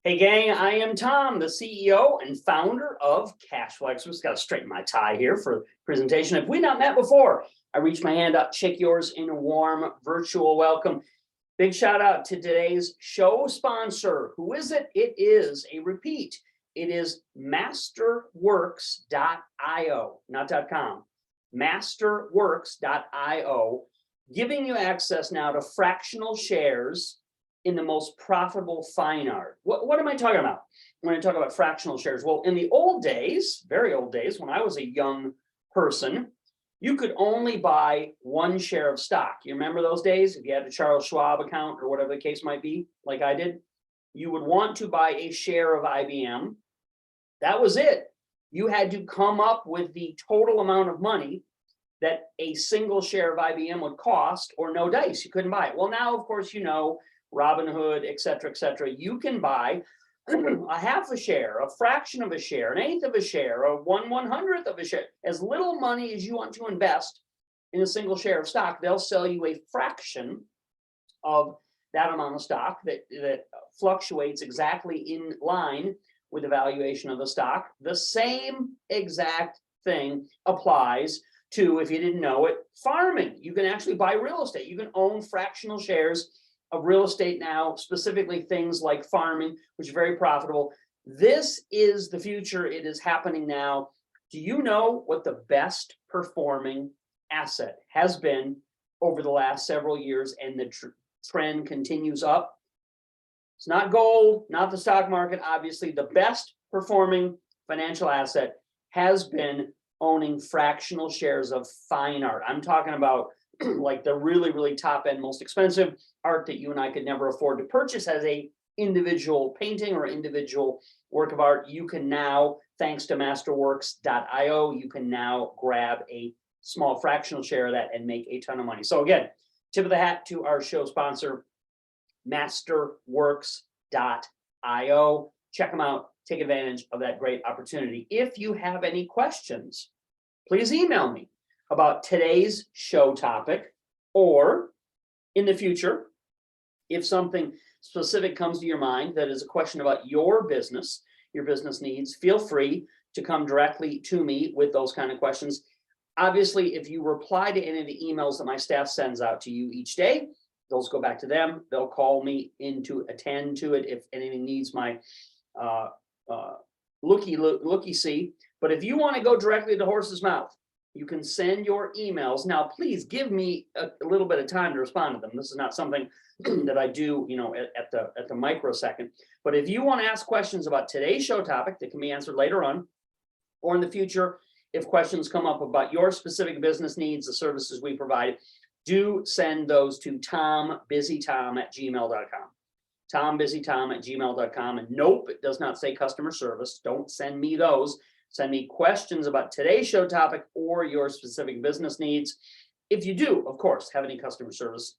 Hey gang, I am Tom, the CEO and founder of Cashflow Experts. Got to straighten my tie here for presentation. If we've not met before, I reach my hand up, shake yours in a warm virtual welcome. Big shout out to today's show sponsor. Who is it? It is a repeat. It is masterworks.io, not .com. Masterworks.io, giving you access now to fractional shares in the most profitable fine art. What am I talking about when I talk about fractional shares? Well, in the old days, very old days, when I was a young person, you could only buy one share of stock. You remember those days? If you had a Charles Schwab account or whatever the case might be, like I did, you would want to buy a share of IBM. That was it. You had to come up with the total amount of money that a single share of IBM would cost, or no dice. You couldn't buy it. Well, now, of course, you know, Robinhood, et cetera, you can buy a half a share, a fraction of a share, an eighth of a share, or 1/100th of a share. As little money as you want to invest in a single share of stock, they'll sell you a fraction of that amount of stock that fluctuates exactly in line with the valuation of the stock. The same exact thing applies to, if you didn't know it, farming. You can actually buy real estate. You can own fractional shares of real estate now, specifically things like farming, which is very profitable. This is the future. It is happening now. Do you know what the best performing asset has been over the last several years, and the trend continues up? It's not gold, not the stock market. Obviously, the best performing financial asset has been owning fractional shares of fine art. I'm talking about like the really, really top end, most expensive art that you and I could never afford to purchase as a individual painting or individual work of art. You can now, thanks to masterworks.io, you can now grab a small fractional share of that and make a ton of money. So again, tip of the hat to our show sponsor, masterworks.io. Check them out. Take advantage of that great opportunity. If you have any questions, please email me about today's show topic, or in the future, if something specific comes to your mind that is a question about your business needs, feel free to come directly to me with those kind of questions. Obviously, if you reply to any of the emails that my staff sends out to you each day, those go back to them. They'll call me in to attend to it if anything needs my looky-see. But if you want to go directly to the horse's mouth, you can send your emails. Now, please give me a little bit of time to respond to them. This is not something that I do, at the microsecond. But if you want to ask questions about today's show topic that can be answered later on, or in the future, if questions come up about your specific business needs, the services we provide, do send those to tombusytom@gmail.com. tombusytom@gmail.com. And nope, it does not say customer service. Don't send me those. Send me questions about today's show topic or your specific business needs. If you do, of course, have any customer service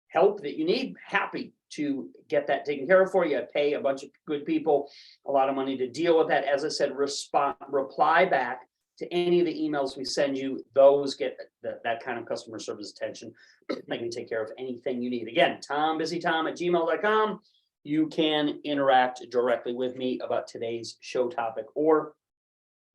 help that you need, happy to get that taken care of for you. I pay a bunch of good people a lot of money to deal with that. As I said, reply back to any of the emails we send you. Those get that kind of customer service attention. They can take care of anything you need. Again, tombusytom@gmail.com. You can interact directly with me about today's show topic, or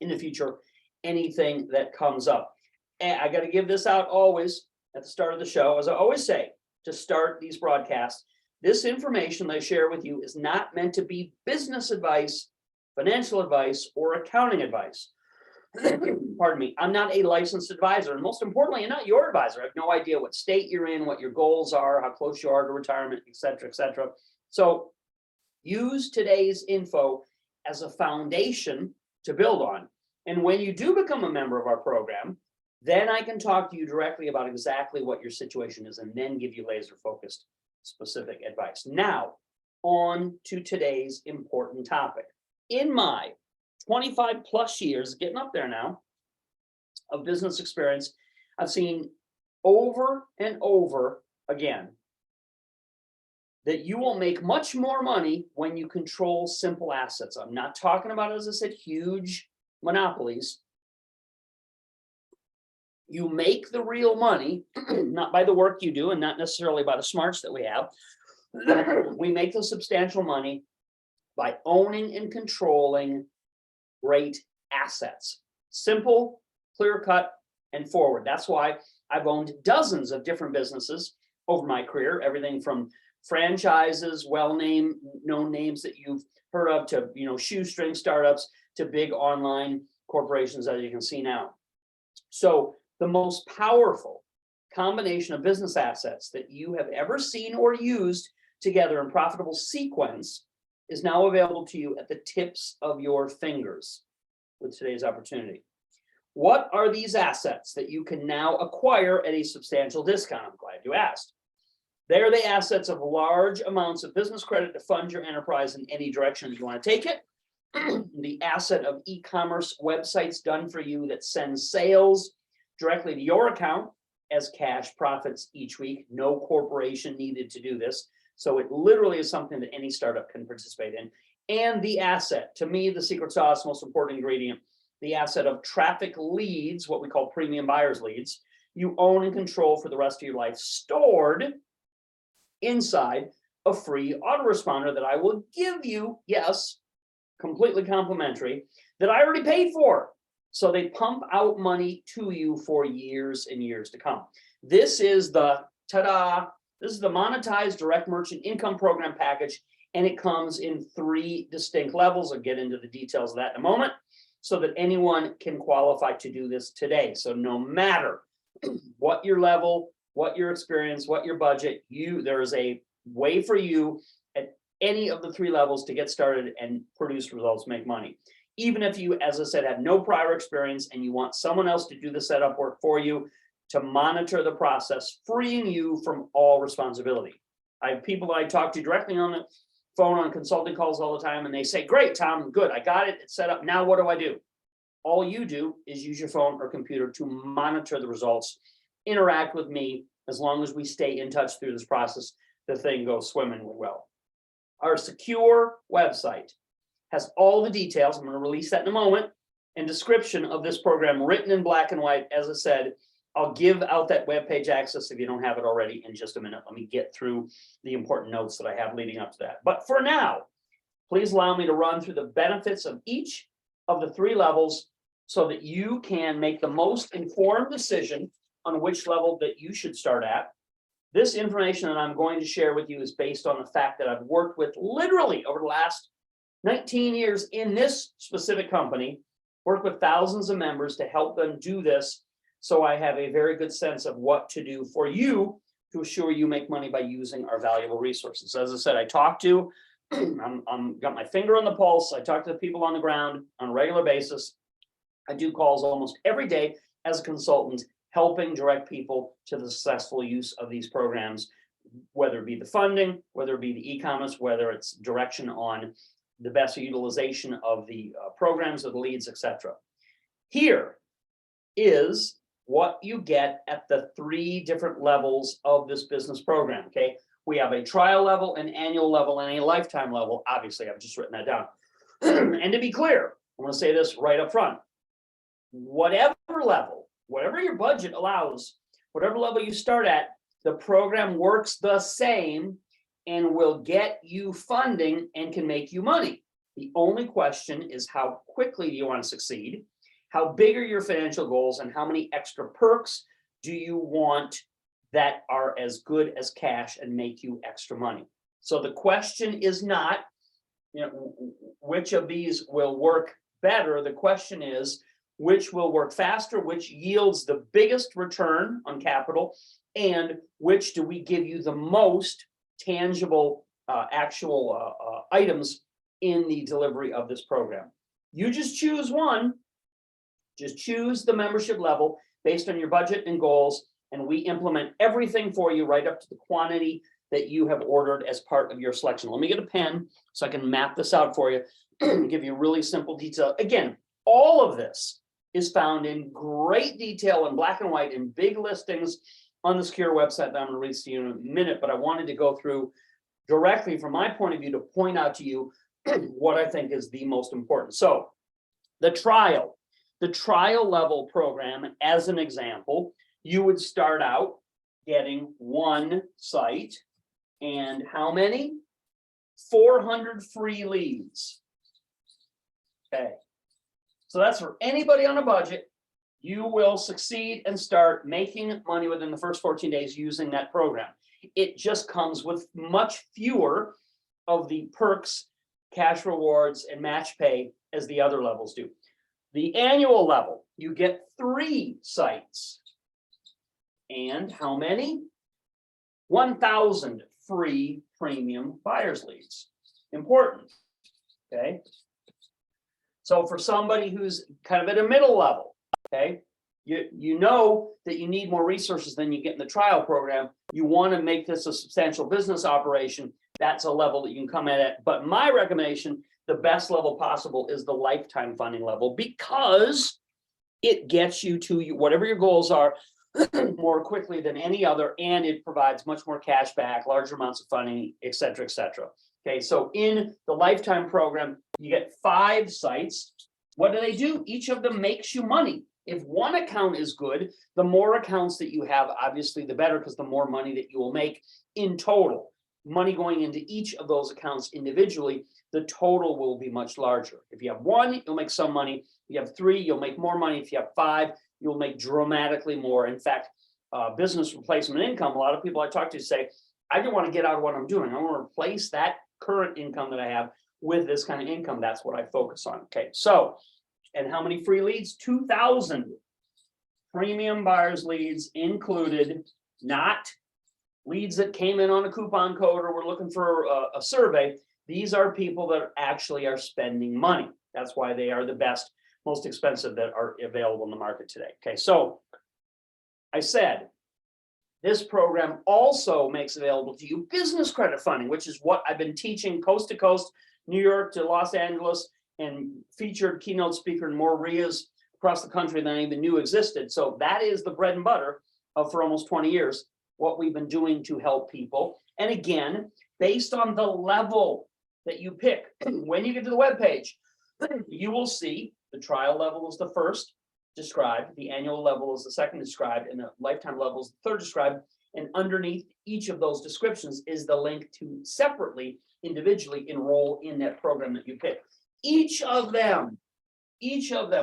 in the future, anything that comes up. And I got to give this out always at the start of the show. As I always say, to start these broadcasts, this information that I share with you is not meant to be business advice, financial advice, or accounting advice. Pardon me. I'm not a licensed advisor. And most importantly, I'm not your advisor. I have no idea what state you're in, what your goals are, how close you are to retirement, et cetera, et cetera. So use today's info as a foundation to build on. And when you do become a member of our program, then I can talk to you directly about exactly what your situation is, and then give you laser focused specific advice. Now, on to today's important topic. In my 25 plus years, getting up there now, of business experience, I've seen over and over again that you will make much more money when you control simple assets. I'm not talking about, as I said, huge monopolies. You make the real money, not by the work you do and not necessarily by the smarts that we have. We make the substantial money by owning and controlling great assets. Simple, clear cut, and forward. That's why I've owned dozens of different businesses over my career, everything from franchises, known names that you've heard of, to shoestring startups, to big online corporations, as you can see now. So the most powerful combination of business assets that you have ever seen or used together in profitable sequence is now available to you at the tips of your fingers with today's opportunity. What are these assets that you can now acquire at a substantial discount? I'm glad you asked. They're the assets of large amounts of business credit to fund your enterprise in any direction that you want to take it. The asset of e-commerce websites done for you that send sales directly to your account as cash profits each week. No corporation needed to do this. So it literally is something that any startup can participate in. And the asset, to me, the secret sauce, most important ingredient, the asset of traffic leads, what we call premium buyers leads, you own and control for the rest of your life, stored inside a free autoresponder that I will give you, yes, completely complimentary, that I already paid for. So they pump out money to you for years and years to come. This is the, this is the monetized direct merchant income program package, and it comes in 3 distinct levels. I'll get into the details of that in a moment, so that anyone can qualify to do this today. So no matter what your level, what your experience, what your budget, there is a way for you at any of the 3 levels to get started and produce results, make money. Even if you, as I said, have no prior experience and you want someone else to do the setup work for you, to monitor the process, freeing you from all responsibility. I have people I talk to directly on the phone on consulting calls all the time, and they say, great, Tom, good, I got it, it's set up, now what do I do? All you do is use your phone or computer to monitor the results, interact with me. As long as we stay in touch through this process, the thing goes swimmingly well. Our secure website has all the details, I'm going to release that in a moment, and description of this program written in black and white. As I said, I'll give out that webpage access if you don't have it already in just a minute. Let me get through the important notes that I have leading up to that. But for now, please allow me to run through the benefits of each of the 3 levels so that you can make the most informed decision on which level that you should start at. This information that I'm going to share with you is based on the fact that I've worked with literally over the last 19 years in this specific company, worked with thousands of members to help them do this. So I have a very good sense of what to do for you to assure you make money by using our valuable resources. As I said, I talk to, I'm got my finger on the pulse. I talk to the people on the ground on a regular basis. I do calls almost every day as a consultant, helping direct people to the successful use of these programs, whether it be the funding, whether it be the e-commerce, whether it's direction on the best utilization of the programs or the leads, etc. Here is what you get at the 3 different levels of this business program, okay? We have a trial level, an annual level, and a lifetime level. Obviously, I've just written that down. And to be clear, I want to say this right up front. Whatever level, whatever your budget allows, whatever level you start at, the program works the same and will get you funding and can make you money. The only question is, how quickly do you want to succeed? How big are your financial goals, and how many extra perks do you want that are as good as cash and make you extra money? So the question is not, which of these will work better. The question is, which will work faster, which yields the biggest return on capital, and which do we give you the most tangible actual items in the delivery of this program. You just choose one. Just choose the membership level based on your budget and goals, and we implement everything for you right up to the quantity that you have ordered as part of your selection. Let me get a pen so I can map this out for you and give you really simple detail. Again, all of this is found in great detail in black and white in big listings on the secure website that I'm going to release to you in a minute, but I wanted to go through directly from my point of view to point out to you what I think is the most important. So the trial level program, as an example, you would start out getting 1 site, and how many? 400 free leads. Okay. So that's for anybody on a budget. You will succeed and start making money within the first 14 days using that program. It just comes with much fewer of the perks, cash rewards, and match pay as the other levels do. The annual level, you get 3 sites. And how many? 1,000 free premium buyers leads. Important. Okay. So for somebody who's kind of at a middle level, okay, you know that you need more resources than you get in the trial program. You want to make this a substantial business operation. That's a level that you can come in at. But my recommendation, the best level possible, is the lifetime funding level, because it gets you to whatever your goals are more quickly than any other, and it provides much more cash back, larger amounts of funding, et cetera, et cetera. Okay, so in the lifetime program, you get 5 sites. What do? Each of them makes you money. If one account is good, the more accounts that you have, obviously, the better, because the more money that you will make in total. Money going into each of those accounts individually, the total will be much larger. If you have 1, you'll make some money. If you have 3, you'll make more money. If you have 5, you'll make dramatically more. In fact, business replacement income, a lot of people I talk to say, I don't want to get out of what I'm doing. I want to replace that current income that I have with this kind of income. That's what I focus on. Okay, so, and how many free leads? 2,000 premium buyers leads included, not leads that came in on a coupon code or we're looking for a survey. These are people that actually are spending money. That's why they are the best, most expensive that are available in the market today. Okay, so I said, this program also makes available to you business credit funding, which is what I've been teaching coast to coast, New York to Los Angeles, and featured keynote speaker in more RIAs across the country than I even knew existed. So that is the bread and butter of, for almost 20 years, what we've been doing to help people. And again, based on the level that you pick, when you get to the webpage, you will see the trial level is the first described, the annual level is the second described, and the lifetime level is the third described. And underneath each of those descriptions is the link to separately, individually enroll in that program that you pick. Each of them,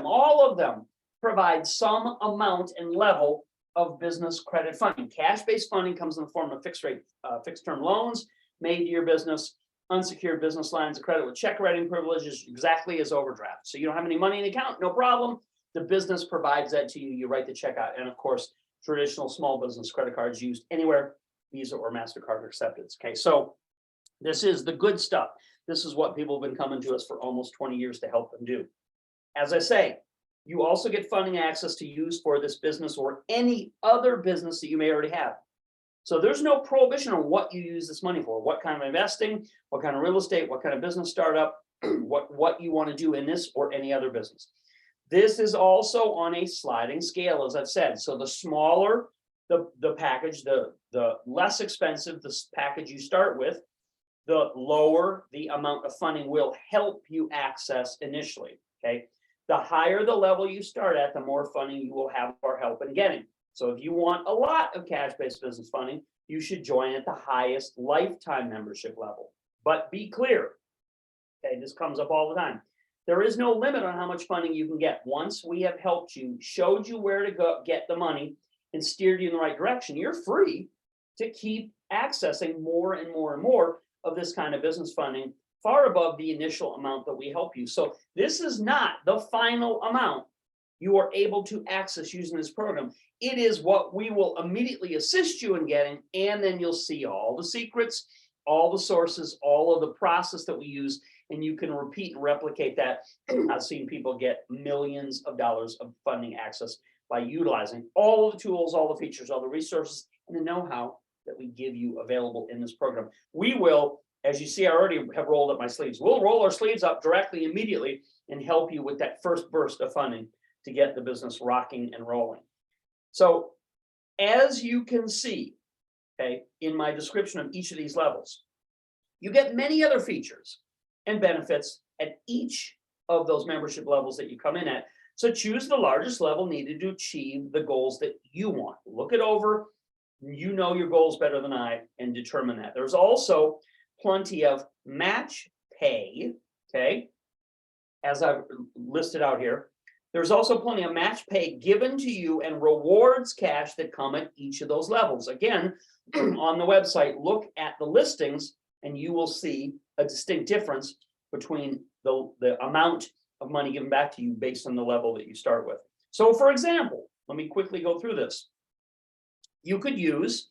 all of them provide some amount and level of business credit funding. Cash-based funding comes in the form of fixed rate, fixed term loans made to your business, unsecured business lines of credit with check writing privileges, exactly as overdraft. So you don't have any money in the account, no problem. The business provides that to you. You write the check out. And of course, traditional small business credit cards used anywhere, Visa or MasterCard acceptance. Okay, so this is the good stuff. This is what people have been coming to us for almost 20 years to help them do. As I say, you also get funding access to use for this business or any other business that you may already have. So there's no prohibition on what you use this money for, what kind of investing, what kind of real estate, what kind of business startup, what you want to do in this or any other business. This is also on a sliding scale, as I've said. So the smaller the package, the less expensive this package you start with, the lower the amount of funding will help you access initially. Okay. The higher the level you start at, the more funding you will have or help in getting. So if you want a lot of cash-based business funding, you should join at the highest lifetime membership level. But be clear, okay, this comes up all the time. There is no limit on how much funding you can get. Once we have helped you, showed you where to go get the money, and steered you in the right direction, you're free to keep accessing more and more and more of this kind of business funding, far above the initial amount that we help you. So this is not the final amount you are able to access using this program. It is what we will immediately assist you in getting, and then you'll see all the secrets, all the sources, all of the process that we use, and you can repeat and replicate that. I've seen people get millions of dollars of funding access by utilizing all of the tools, all the features, all the resources, and the know-how that we give you available in this program. We will, as you see, I already have rolled up my sleeves. We'll roll our sleeves up directly, immediately, and help you with that first burst of funding to get the business rocking and rolling. So as you can see, okay, in my description of each of these levels, you get many other features and benefits at each of those membership levels that you come in at. So choose the largest level needed to achieve the goals that you want. Look it over. You know your goals better than I, and determine that. There's also plenty of match pay, okay, as I've listed out here. There's also plenty of match pay given to you and rewards cash that come at each of those levels. Again, on the website, look at the listings and you will see a distinct difference between the amount of money given back to you based on the level that you start with. So for example, let me quickly go through this. You could use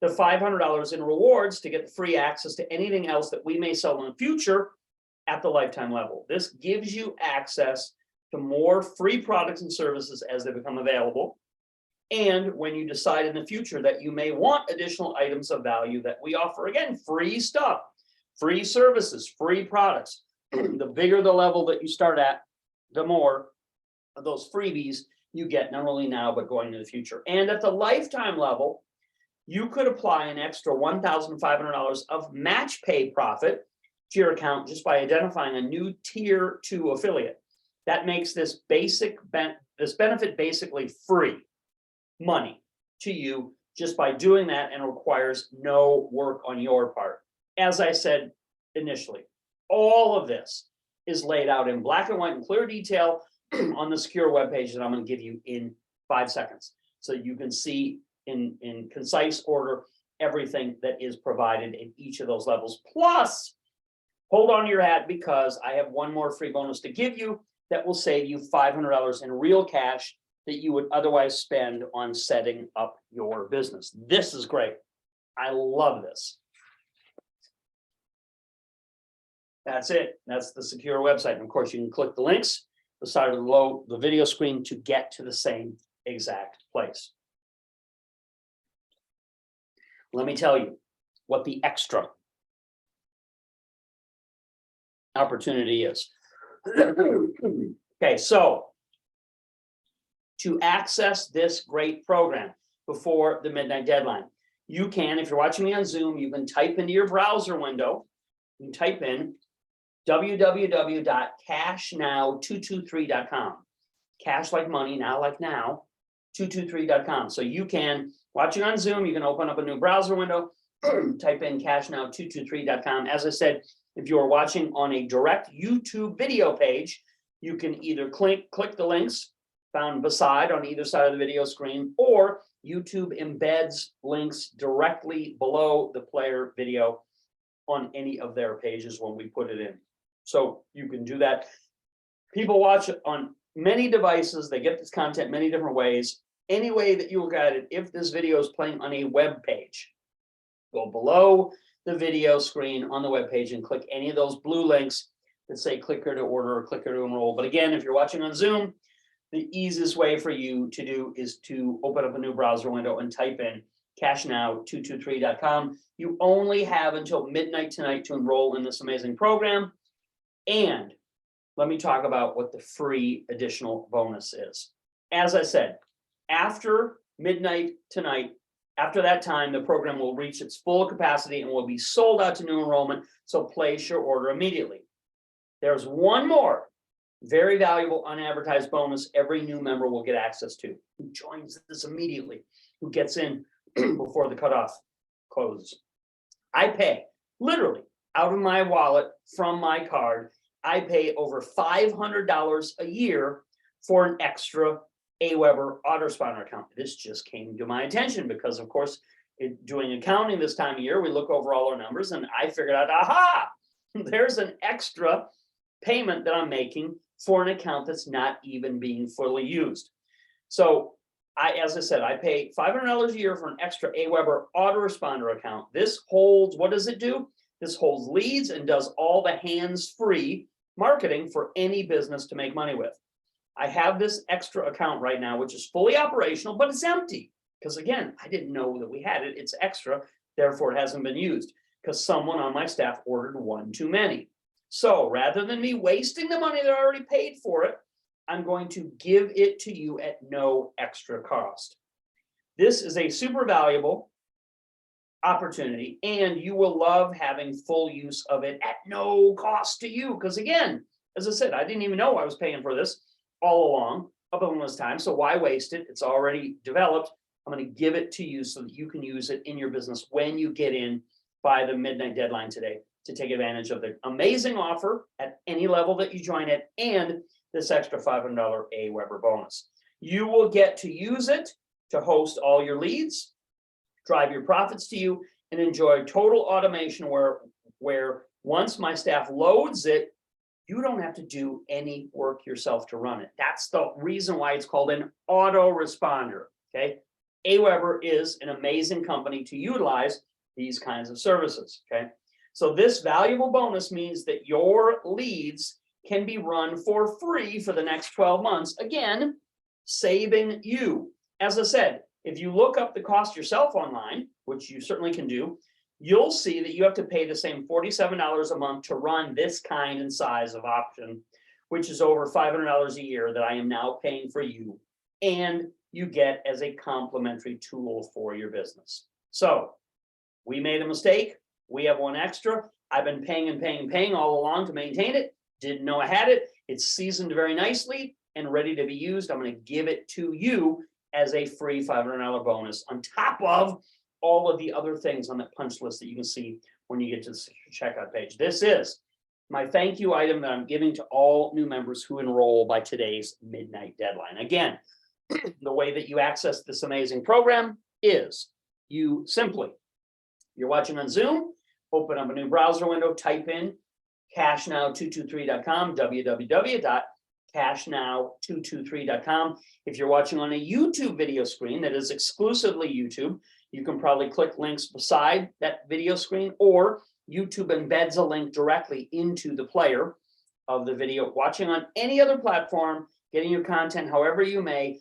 the $500 in rewards to get free access to anything else that we may sell in the future at the lifetime level. This gives you access to more free products and services as they become available. And when you decide in the future that you may want additional items of value that we offer, again, free stuff, free services, free products. The bigger the level that you start at, the more of those freebies you get, not only now, but going into the future. And at the lifetime level, you could apply an extra $1,500 of match pay profit to your account just by identifying a new tier 2 affiliate. That makes this benefit basically free money to you just by doing that, and requires no work on your part. As I said initially, all of this is laid out in black and white and clear detail on the secure webpage that I'm going to give you in 5 seconds. So you can see in concise order everything that is provided in each of those levels. Plus, hold on to your hat, because I have one more free bonus to give you that will save you $500 in real cash that you would otherwise spend on setting up your business. This is great. I love this. That's it. That's the secure website. And of course, you can click the links beside the video screen to get to the same exact place. Let me tell you what the extra opportunity is. Okay, so to access this great program before the midnight deadline, you can, if you're watching me on Zoom, you can type into your browser window, you can type in www.cashnow223.com. Cash like money, now like now, 223.com. So you can, watching on Zoom, you can open up a new browser window, type in cashnow223.com. As I said, if you're watching on a direct YouTube video page, you can either click the links found beside on either side of the video screen, or YouTube embeds links directly below the player video on any of their pages when we put it in. So you can do that. People watch it on many devices. They get this content many different ways. Any way that you look at it, if this video is playing on a web page, go below the video screen on the web page and click any of those blue links that say click here to order or click here to enroll. But again, if you're watching on Zoom, the easiest way for you to do is to open up a new browser window and type in cashnow223.com. You only have until midnight tonight to enroll in this amazing program. And let me talk about what the free additional bonus is. As I said, after midnight tonight, after that time, the program will reach its full capacity and will be sold out to new enrollment. So place your order immediately. There's one more very valuable unadvertised bonus every new member will get access to, who joins this immediately, who gets in before the cutoff closes. I pay literally out of my wallet from my card. I pay over $500 a year for an extra AWeber autoresponder account. This just came to my attention because, of course, doing accounting this time of year, we look over all our numbers, and I figured out, aha, there's an extra payment that I'm making for an account that's not even being fully used. So as I said, I pay $500 a year for an extra AWeber autoresponder account. This holds, what does it do? This holds leads and does all the hands-free marketing for any business to make money with. I have this extra account right now, which is fully operational, but it's empty. Because again, I didn't know that we had it. It's extra, therefore it hasn't been used because someone on my staff ordered one too many. So rather than me wasting the money that I already paid for it, I'm going to give it to you at no extra cost. This is a super valuable opportunity, and you will love having full use of it at no cost to you. Because again, as I said, I didn't even know I was paying for this all along up until this time. So why waste it? It's already developed. I'm going to give it to you so that you can use it in your business when you get in by the midnight deadline today to take advantage of the amazing offer at any level that you join at and this extra $500 AWeber bonus. You will get to use it to host all your leads, drive your profits to you, and enjoy total automation where once my staff loads it, you don't have to do any work yourself to run it. That's the reason why it's called an autoresponder, okay? AWeber is an amazing company to utilize these kinds of services, okay? So this valuable bonus means that your leads can be run for free for the next 12 months. Again, saving you. As I said, if you look up the cost yourself online, which you certainly can do, you'll see that you have to pay the same $47 a month to run this kind and size of option, which is over $500 a year that I am now paying for you, and you get as a complimentary tool for your business. So we made a mistake. We have one extra. I've been paying all along to maintain it. Didn't know I had it. It's seasoned very nicely and ready to be used. I'm going to give it to you as a free $500 bonus on top of all of the other things on that punch list that you can see when you get to the checkout page. This is my thank you item that I'm giving to all new members who enroll by today's midnight deadline. Again, the way that you access this amazing program is you simply, you're watching on Zoom, open up a new browser window, type in cashnow223.com, www.cashnow223.com. If you're watching on a YouTube video screen that is exclusively YouTube, you can probably click links beside that video screen, or YouTube embeds a link directly into the player of the video. Watching on any other platform, getting your content however you may,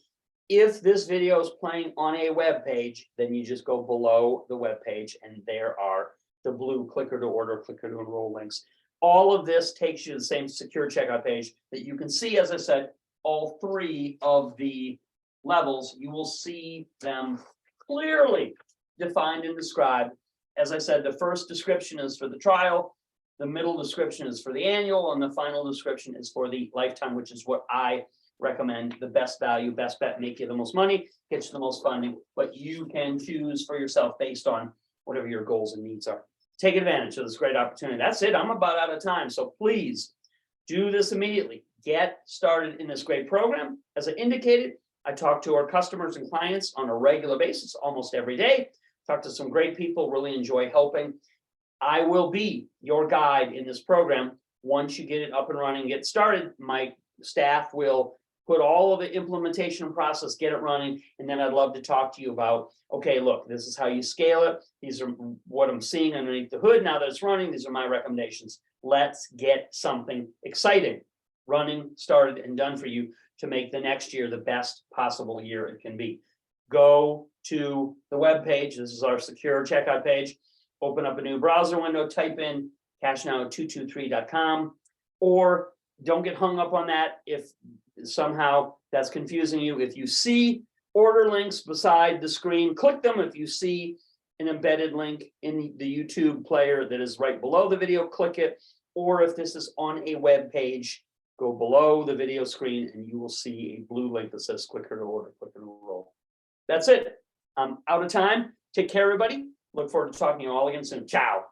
if this video is playing on a web page, then you just go below the web page and there are the blue clicker to order, clicker to enroll links. All of this takes you to the same secure checkout page that you can see, as I said, all three of the levels. You will see them clearly defined and described. As I said, the first description is for the trial, the middle description is for the annual, and the final description is for the lifetime, which is what I recommend. The best value, best bet, make you the most money, get you the most funding, but you can choose for yourself based on whatever your goals and needs are. Take advantage of this great opportunity. That's it. I'm about out of time. So please do this immediately. Get started in this great program. As I indicated, I talk to our customers and clients on a regular basis, almost every day. Talk to some great people, really enjoy helping. I will be your guide in this program. Once you get it up and running, get started, my staff will put all of the implementation process, get it running, and then I'd love to talk to you about, okay, look, this is how you scale it. These are what I'm seeing underneath the hood now that it's running. These are my recommendations. Let's get something exciting running, started, and done for you to make the next year the best possible year it can be. Go to the web page. This is our secure checkout page. Open up a new browser window, type in cashnow223.com, or don't get hung up on that if somehow that's confusing you. If you see order links beside the screen, click them. If you see an embedded link in the YouTube player that is right below the video, click it. Or if this is on a web page, go below the video screen and you will see a blue link that says click here to order, click here to enroll. That's it. I'm out of time. Take care, everybody. Look forward to talking to you all again soon. Ciao.